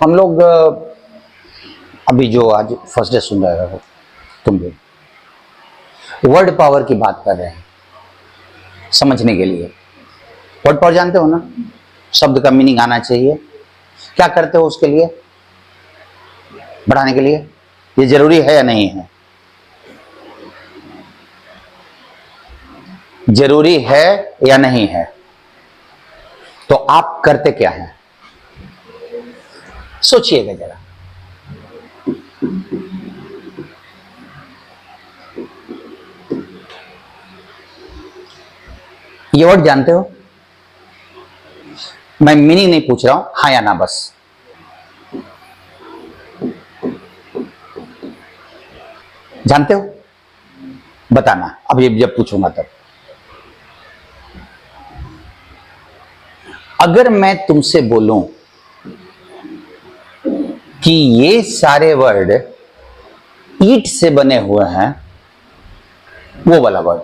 हम लोग अभी जो आज फर्स्ट डे सुन रहे हो तुम भी वर्ड पावर की बात कर रहे हैं समझने के लिए। वर्ड पावर जानते हो ना, शब्द का मीनिंग आना चाहिए। क्या करते हो उसके लिए, बढ़ाने के लिए? ये जरूरी है या नहीं है? जरूरी है या नहीं है? तो आप करते क्या हैं, सोचिएगा जरा। ये वर्ड जानते हो? मैं मीनिंग नहीं पूछ रहा हूं, हाँ या ना बस। जानते हो? बताना। अब ये जब पूछूंगा तब। अगर मैं तुमसे बोलूं कि ये सारे वर्ड ईट से बने हुए हैं, वो वाला वर्ड,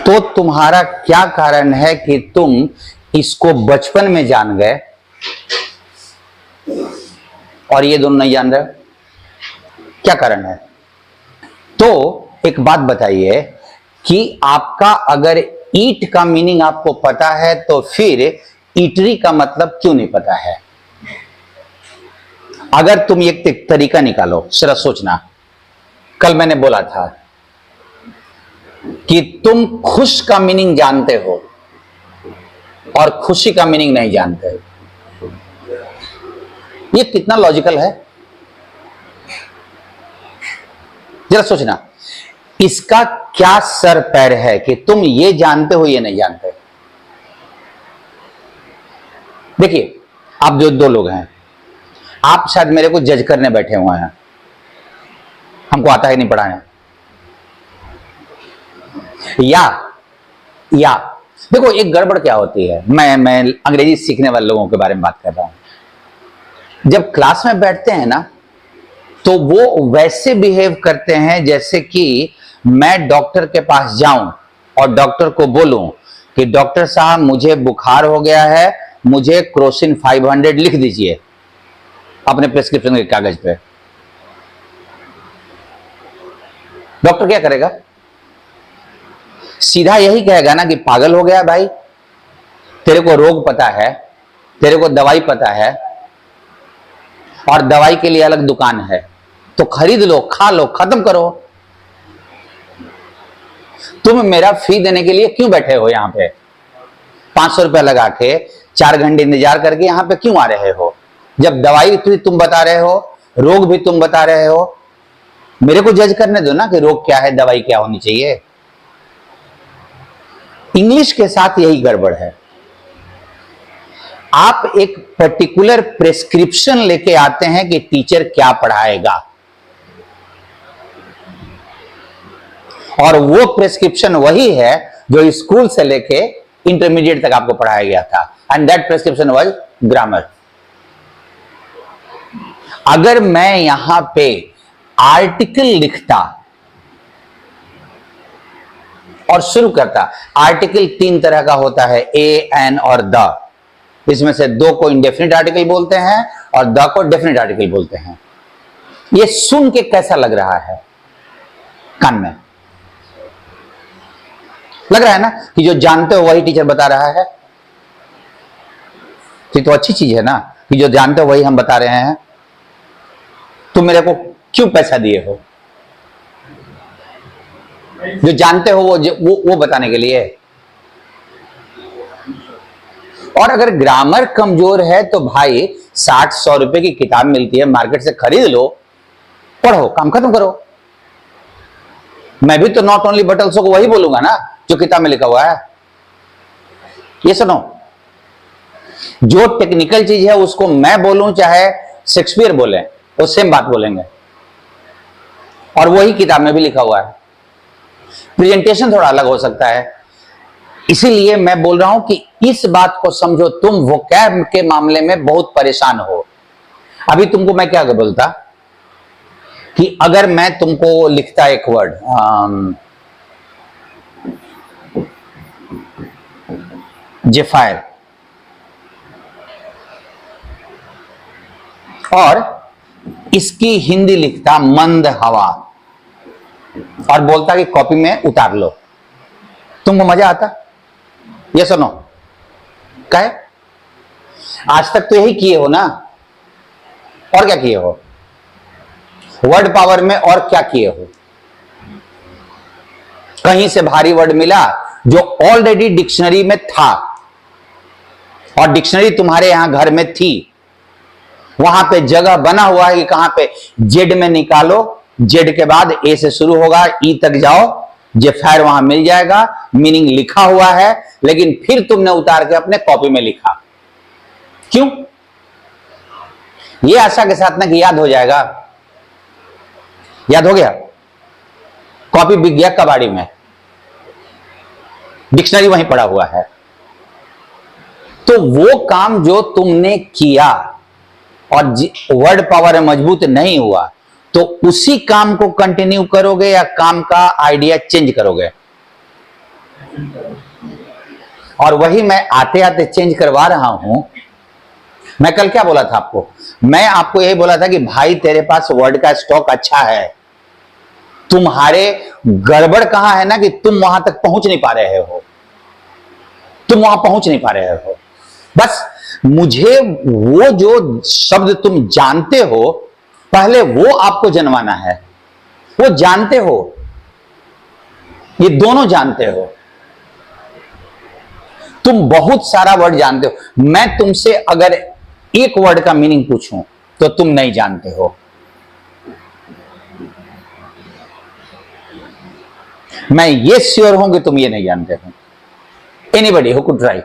तो तुम्हारा क्या कारण है कि तुम इसको बचपन में जान गए और ये दोनों नहीं जान रहे? क्या कारण है? तो एक बात बताइए कि आपका अगर ईट का मीनिंग आपको पता है तो फिर ईटरी का मतलब क्यों नहीं पता है? अगर तुम एक तरीका निकालो, जरा सोचना। कल मैंने बोला था कि तुम खुश का मीनिंग जानते हो और खुशी का मीनिंग नहीं जानते। ये कितना लॉजिकल है, जरा सोचना। इसका क्या सर पैर है कि तुम ये जानते हो ये नहीं जानते? देखिए, आप जो दो लोग हैं, आप शायद मेरे को जज करने बैठे हुए हैं, हमको आता है नहीं पढ़ाने, या देखो एक गड़बड़ क्या होती है। मैं अंग्रेजी सीखने वाले लोगों के बारे में बात कर रहा हूं। जब क्लास में बैठते हैं ना, तो वो वैसे बिहेव करते हैं जैसे कि मैं डॉक्टर के पास जाऊं और डॉक्टर को बोलूं कि डॉक्टर साहब मुझे बुखार हो गया है, मुझे क्रोसिन 500 लिख दीजिए अपने प्रिस्क्रिप्शन के कागज पे। डॉक्टर क्या करेगा? सीधा यही कहेगा ना कि पागल हो गया भाई, तेरे को रोग पता है, तेरे को दवाई पता है और दवाई के लिए अलग दुकान है, तो खरीद लो, खा लो, खत्म करो। तुम मेरा फी देने के लिए क्यों बैठे हो यहां पे? 500 रुपया लगा के 4 घंटे इंतजार करके यहां पे क्यों आ रहे हो? जब दवाई तुम बता रहे हो, रोग भी तुम बता रहे हो, मेरे को जज करने दो ना कि रोग क्या है, दवाई क्या होनी चाहिए। इंग्लिश के साथ यही गड़बड़ है। आप एक पर्टिकुलर प्रेस्क्रिप्शन लेके आते हैं कि टीचर क्या पढ़ाएगा, और वो प्रेस्क्रिप्शन वही है जो स्कूल से लेके इंटरमीडिएट तक आपको पढ़ाया गया था, and that prescription was grammar. अगर मैं यहां पे आर्टिकल लिखता और शुरू करता, आर्टिकल 3 तरह का होता है, ए, एन और द। इसमें से 2 को इंडेफिनिट आर्टिकल बोलते हैं और द को डेफिनिट आर्टिकल बोलते हैं। ये सुन के कैसा लग रहा है कान में? लग रहा है ना कि जो जानते हो वही टीचर बता रहा है। तो अच्छी चीज है ना कि जो जानते हो वही हम बता रहे हैं। तुम मेरे को क्यों पैसा दिए हो? जो जानते हो वो बताने के लिए। और अगर ग्रामर कमजोर है तो भाई 60-100 रुपए की किताब मिलती है, मार्केट से खरीद लो, पढ़ो, काम खत्म करो। मैं भी तो नॉट ओनली बट ऑल्सो को वही बोलूंगा ना जो किताब में लिखा हुआ है। ये सुनो, जो टेक्निकल चीज है उसको मैं बोलूं चाहे शेक्सपियर बोले, वो सेम बात बोलेंगे, और वही किताब में भी लिखा हुआ है। प्रेजेंटेशन थोड़ा अलग हो सकता है, इसीलिए मैं बोल रहा हूं कि इस बात को समझो। तुम वोकैब के मामले में बहुत परेशान हो। अभी तुमको मैं क्या बोलता कि अगर मैं तुमको लिखता एक वर्ड, जेफायर, और इसकी हिंदी लिखता मंद हवा और बोलता कि कॉपी में उतार लो। तुमको मजा आता? ये सुनो, कहे आज तक तो यही किए हो ना, और क्या किए हो? वर्ड पावर में और क्या किए हो? कहीं से भारी वर्ड मिला जो ऑलरेडी डिक्शनरी में था और डिक्शनरी तुम्हारे यहां घर में थी, वहां पे जगह बना हुआ है कि कहां पे जेड में निकालो, जेड के बाद ए से शुरू होगा, ई तक जाओ, जेफायर वहां मिल जाएगा, मीनिंग लिखा हुआ है, लेकिन फिर तुमने उतार के अपने कॉपी में लिखा। क्यों? ये आशा के साथ ना कि याद हो जाएगा। याद हो गया? कॉपी बिक गया कबाड़ी में, डिक्शनरी वहीं पड़ा हुआ है। तो वो काम जो तुमने किया और वर्ड पावर मजबूत नहीं हुआ, तो उसी काम को कंटिन्यू करोगे या काम का आइडिया चेंज करोगे? और वही मैं आते आते चेंज करवा रहा हूं। मैं कल क्या बोला था आपको? मैं आपको यही बोला था कि भाई तेरे पास वर्ड का स्टॉक अच्छा है, तुम्हारे गड़बड़ कहां है ना कि तुम वहां तक पहुंच नहीं पा रहे हो, तुम वहां पहुंच नहीं पा रहे हो। बस मुझे वो जो शब्द तुम जानते हो पहले वो आपको जनवाना है। वो जानते हो, ये दोनों जानते हो, तुम बहुत सारा वर्ड जानते हो। मैं तुमसे अगर एक वर्ड का मीनिंग पूछूं तो तुम नहीं जानते हो। मैं ये श्योर हूं कि तुम ये नहीं जानते हो। Anybody who could try?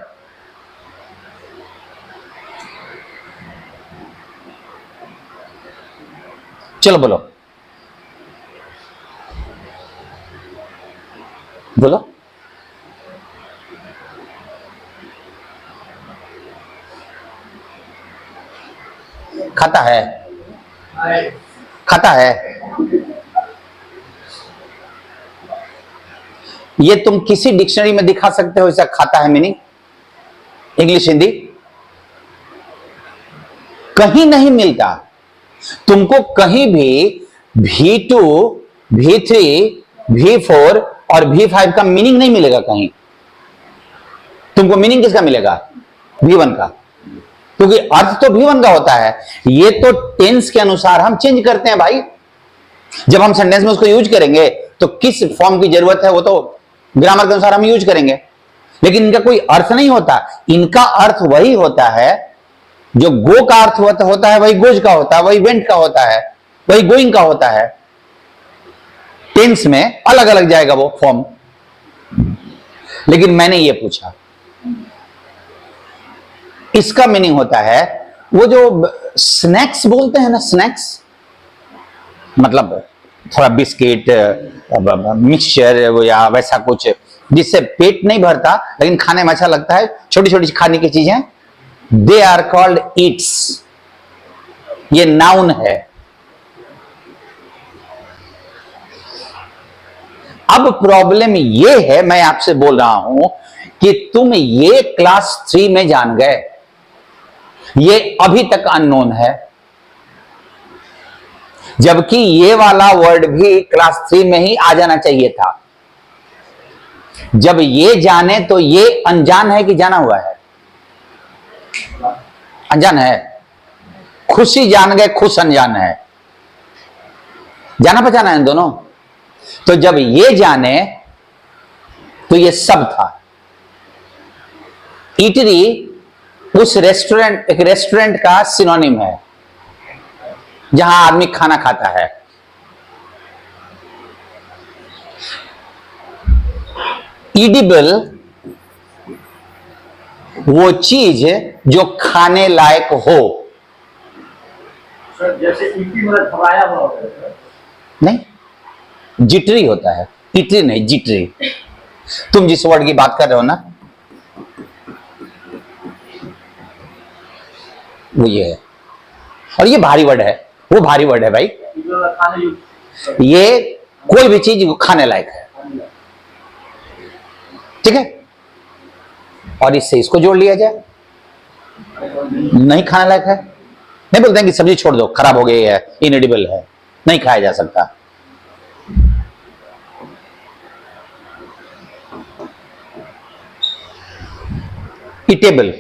चलो बोलो बोलो। खाता है, खाता है। ये तुम किसी डिक्शनरी में दिखा सकते हो ऐसा खाता है मीनिंग? इंग्लिश हिंदी कहीं नहीं मिलता। तुमको कहीं भी V2, V3, V4 और V5 का मीनिंग नहीं मिलेगा कहीं। तुमको मीनिंग किसका मिलेगा? V1 का, क्योंकि अर्थ तो V1 का होता है। ये तो टेंस के अनुसार हम चेंज करते हैं भाई। जब हम सेंटेंस में उसको यूज करेंगे तो किस फॉर्म की जरूरत है वो तो ग्रामर के अनुसार हम यूज करेंगे, लेकिन इनका कोई अर्थ नहीं होता। इनका अर्थ वही होता है जो गो का अर्थ होता है, वही गोज का होता है, वही वेंट का होता है, वही गोइंग का होता है। टेंस में अलग अलग जाएगा वो फॉर्म। लेकिन मैंने ये पूछा, इसका मीनिंग होता है वो जो स्नैक्स बोलते हैं ना, स्नैक्स मतलब थोड़ा बिस्किट, मिक्सचर या वैसा कुछ जिससे पेट नहीं भरता लेकिन खाने में अच्छा लगता है, छोटी छोटी खाने की चीजें, दे आर कॉल्ड ईट्स। ये नाउन है। अब प्रॉब्लम ये है, मैं आपसे बोल रहा हूं कि तुम ये क्लास 3 में जान गए, ये अभी तक अननोन है, जबकि ये वाला वर्ड भी क्लास 3 में ही आ जाना चाहिए था। जब ये जाने तो ये अनजान है कि जाना हुआ है? अनजान है। खुशी जान गए, खुश अनजान है। जाना पहचाना है दोनों। तो जब ये जाने तो ये सब था। ईटरी उस रेस्टोरेंट, एक रेस्टोरेंट का सिनोनिम है जहां आदमी खाना खाता है। ईडिबल वो चीज जो खाने लायक हो। सर जैसे ईटी में दबाया हुआ होता है। नहीं, जिटरी होता है, ईटरी नहीं, जिटरी। तुम जिस वर्ड की बात कर रहे हो ना वो ये है, और ये भारी वर्ड है, वो भारी वर्ड है भाई। ये कोई भी चीज खाने लायक है, ठीक है। और इससे इसको जोड़ लिया जाए, नहीं खाने लायक है नहीं बोलते हैं कि सब्जी छोड़ दो, खराब हो गई है, इनएडिबल है, नहीं खाया जा सकता। ईटेबल,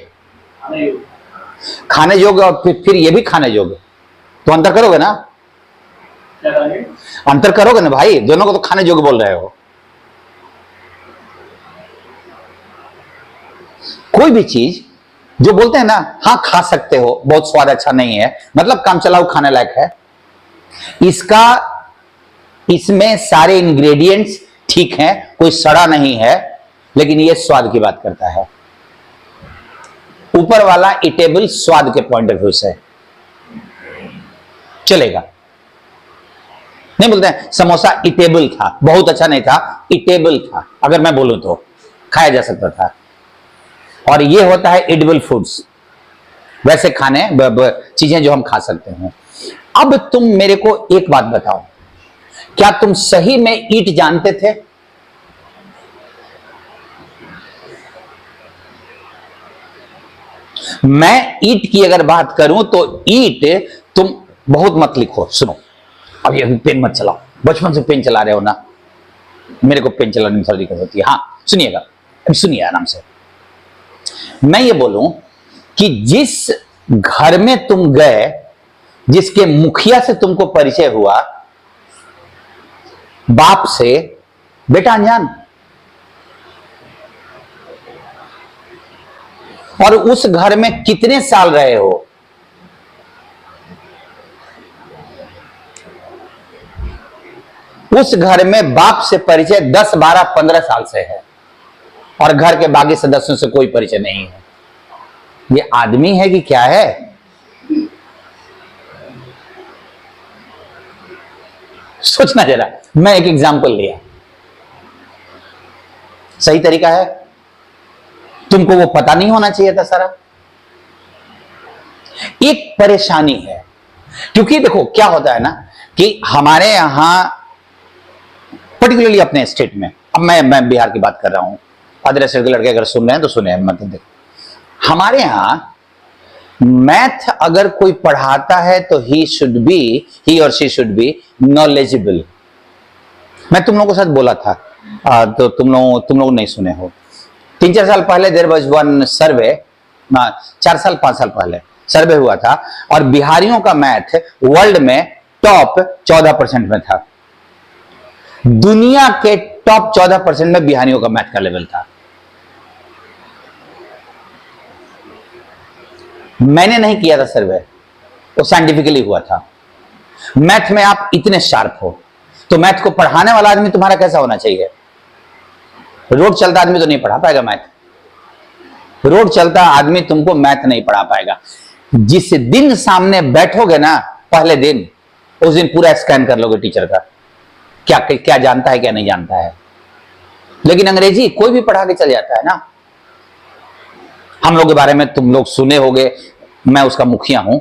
खाने योग्य, और फिर ये भी खाने योग्य, तो अंतर करोगे ना? क्या करेंगे? अंतर करोगे ना भाई, दोनों को तो खाने योग्य बोल रहे हो। कोई भी चीज जो बोलते हैं ना, हाँ खा सकते हो, बहुत स्वाद अच्छा नहीं है, मतलब काम चलाओ खाने लायक है, इसमें सारे इंग्रेडिएंट्स ठीक हैं, कोई सड़ा नहीं है, लेकिन ये स्वाद की बात करता है। ऊपर वाला ईटेबल स्वाद के पॉइंट ऑफ व्यू से चलेगा। नहीं बोलते हैं समोसा ईटेबल था, बहुत अच्छा नहीं था, ईटेबल था, अगर मैं बोलूं तो खाया जा सकता था। और ये होता है एडिबल फूड्स, वैसे खाने चीजें जो हम खा सकते हैं। अब तुम मेरे को एक बात बताओ, क्या तुम सही में ईट जानते थे? मैं ईट की अगर बात करूं तो ईट, तुम बहुत मत लिखो, सुनो, अब ये पेन मत चलाओ, बचपन से पेन चला रहे हो ना, मेरे को पेन चलाने में थोड़ी दिक्कत होती है। हाँ सुनिएगा, अब सुनिए आराम से। मैं ये बोलूं कि जिस घर में तुम गए, जिसके मुखिया से तुमको परिचय हुआ, बाप से, बेटा अनजान, और उस घर में कितने साल रहे हो? उस घर में बाप से परिचय 10, 12, 15 साल से है, और घर के बाकी सदस्यों से कोई परिचय नहीं है। ये आदमी है कि क्या है? सोचना जरा। मैं एक एग्जांपल लिया, सही तरीका है? तुमको वो पता नहीं होना चाहिए था सारा। एक परेशानी है, क्योंकि देखो क्या होता है ना कि हमारे यहां पर्टिकुलरली अपने स्टेट में, अब मैं बिहार की बात कर रहा हूं, अदर स्टेट के लड़के अगर सुन रहे हैं तो सुने, मतलब देखो हमारे यहां मैथ अगर कोई पढ़ाता है तो ही और शी शुड बी नॉलेजेबल। मैं तुम लोगों के साथ बोला था, तो तुम लोग नहीं सुने हो। 3-4 साल पहले देयर वाज वन सर्वे, 4 साल 5 साल पहले सर्वे हुआ था, और बिहारियों का मैथ वर्ल्ड में टॉप 14% में था। दुनिया के टॉप 14% में बिहारियों का मैथ का लेवल था। मैंने नहीं किया था सर्वे, वो साइंटिफिकली हुआ था। मैथ में आप इतने शार्प हो, तो मैथ को पढ़ाने वाला आदमी तुम्हारा कैसा होना चाहिए? रोड चलता आदमी तो नहीं पढ़ा पाएगा मैथ। रोड चलता आदमी तुमको मैथ नहीं पढ़ा पाएगा। जिस दिन सामने बैठोगे ना, पहले दिन, उस दिन पूरा स्कैन कर लोगे टीचर का, क्या क्या जानता है क्या नहीं जानता है। लेकिन अंग्रेजी कोई भी पढ़ा के चल जाता है ना। हम लोग के बारे में तुम लोग सुने होगे, मैं उसका मुखिया हूं,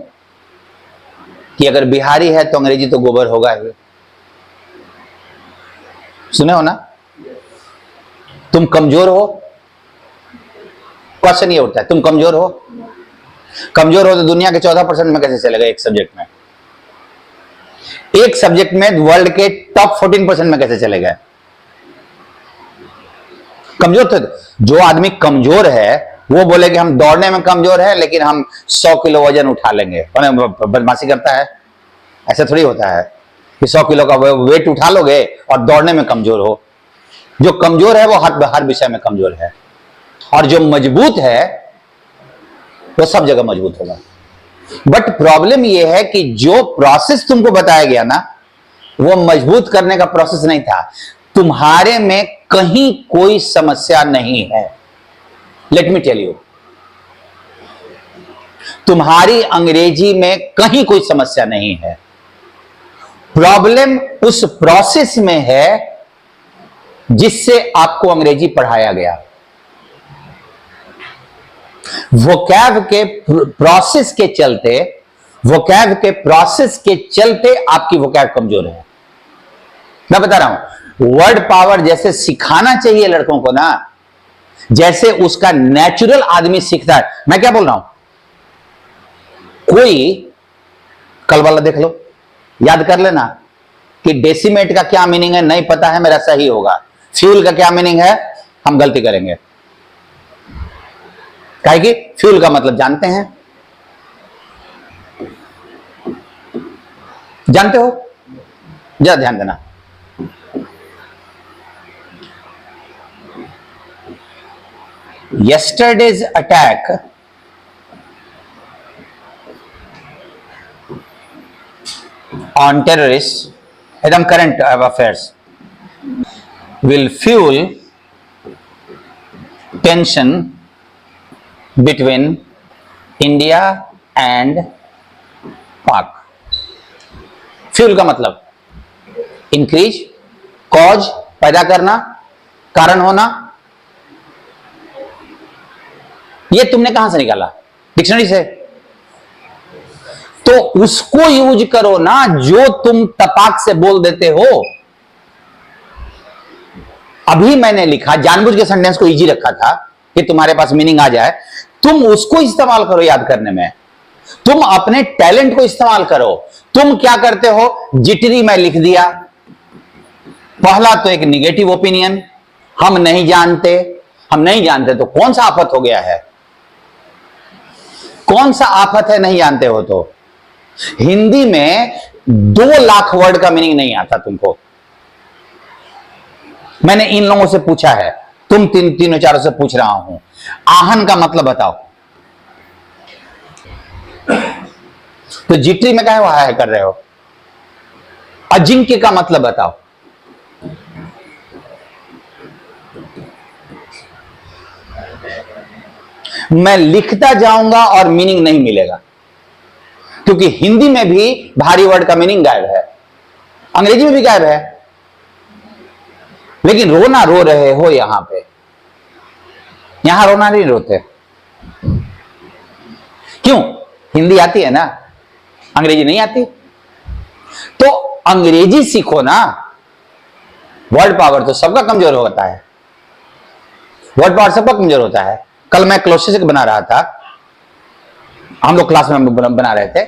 कि अगर बिहारी है तो अंग्रेजी तो गोबर होगा ही। सुने हो ना? तुम कमजोर हो, क्वेश्चन ये उठता है, तुम कमजोर हो? कमजोर हो तो दुनिया के 14% में कैसे चलेगा एक सब्जेक्ट में? एक सब्जेक्ट में वर्ल्ड के टॉप 14% में कैसे चलेगा? कमजोर थे। जो आदमी कमजोर है वो बोले कि हम दौड़ने में कमजोर है, लेकिन हम 100 किलो वजन उठा लेंगे, बदमाशी करता है। ऐसा थोड़ी होता है कि 100 किलो का वेट उठा लोगे और दौड़ने में कमजोर हो। जो कमजोर है वो हर विषय में कमजोर है, और जो मजबूत है वो सब जगह मजबूत होगा। बट प्रॉब्लम यह है कि जो प्रोसेस तुमको बताया गया ना, वो मजबूत करने का प्रोसेस नहीं था। तुम्हारे में कहीं कोई समस्या नहीं है। लेट मी टेल यू, तुम्हारी अंग्रेजी में कहीं कोई समस्या नहीं है। प्रॉब्लम उस प्रोसेस में है जिससे आपको अंग्रेजी पढ़ाया गया। वोकैब के प्रोसेस के चलते आपकी वोकैब कमजोर है। मैं बता रहा हूं, वर्ड पावर जैसे सिखाना चाहिए लड़कों को ना, जैसे उसका नेचुरल आदमी सीखता है। मैं क्या बोल रहा हूं, कोई कल वाला देख लो, याद कर लेना कि डेसिमेट का क्या मीनिंग है नहीं पता है मेरा, सही होगा। फ्यूल का क्या मीनिंग है, हम गलती करेंगे, काहे कि फ्यूल का मतलब जानते हैं, जानते हो, जरा ध्यान देना। Yesterday's attack on terrorists, एकदम current affairs, will fuel tension between India and Pak। Fuel का मतलब इंक्रीज, कॉज पैदा करना, कारण होना। ये तुमने कहां से निकाला, डिक्शनरी से? तो उसको यूज करो ना जो तुम तपाक से बोल देते हो। अभी मैंने लिखा, जानबूझ के सेंटेंस को इजी रखा था कि तुम्हारे पास मीनिंग आ जाए, तुम उसको इस्तेमाल करो याद करने में, तुम अपने टैलेंट को इस्तेमाल करो। तुम क्या करते हो, जिटरी में लिख दिया, पहला तो एक निगेटिव ओपिनियन, हम नहीं जानते, हम नहीं जानते तो कौन सा आफत हो गया है, कौन सा आफत है नहीं जानते हो तो। हिंदी में 2 लाख वर्ड का मीनिंग नहीं आता तुमको, मैंने इन लोगों से पूछा है, तुम तीनों चारों से पूछ रहा हूं। आहन का मतलब बताओ, तो जिटरी में काहे वहां है कर रहे हो। अजिंक्य का मतलब बताओ, मैं लिखता जाऊंगा और मीनिंग नहीं मिलेगा, क्योंकि हिंदी में भी भारी वर्ड का मीनिंग गायब है, अंग्रेजी में भी गायब है। लेकिन रोना रो रहे हो यहां पे, यहां रोना नहीं रोते, क्यों? हिंदी आती है ना, अंग्रेजी नहीं आती, तो अंग्रेजी सीखो ना। वर्ड पावर तो सबका कमजोर होता है, वर्ड पावर सबका कमजोर होता है। कल मैं क्लोसिक बना रहा था, हम लोग क्लास में बना रहे थे,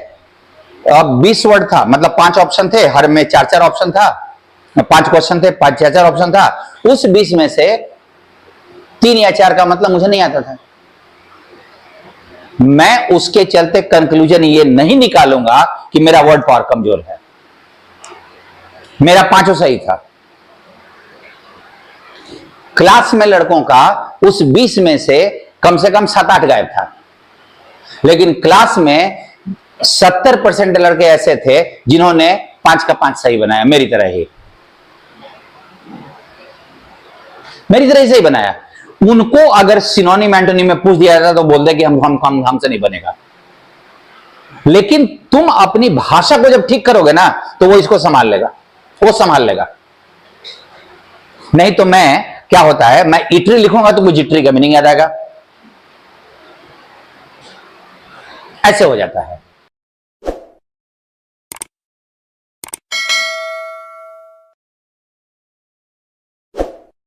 अब 20 वर्ड था, मतलब 5 ऑप्शन थे, हर में 4-4 ऑप्शन था, 5 क्वेश्चन थे, 5-4 ऑप्शन था। उस 20 में से 3 या 4 का मतलब मुझे नहीं आता था। मैं उसके चलते कंक्लूजन ये नहीं निकालूंगा कि मेरा वर्ड पावर कमजोर है, मेरा 5 सही था। क्लास में लड़कों का उस 20 में से कम 7-8 गायब था, लेकिन क्लास में 70% लड़के ऐसे थे जिन्होंने 5 का 5 सही बनाया, मेरी तरह ही सही बनाया। उनको अगर सिनोनिम एंटोनिम में पूछ दिया जाता तो बोल दे कि हमसे नहीं बनेगा। लेकिन तुम अपनी भाषा को जब ठीक करोगे ना तो वो इसको संभाल लेगा, वो संभाल लेगा। नहीं तो मैं क्या होता है, मैं इटरी लिखूंगा तो मुझे जिटरी का मीनिंग याद आएगा, ऐसे हो जाता है।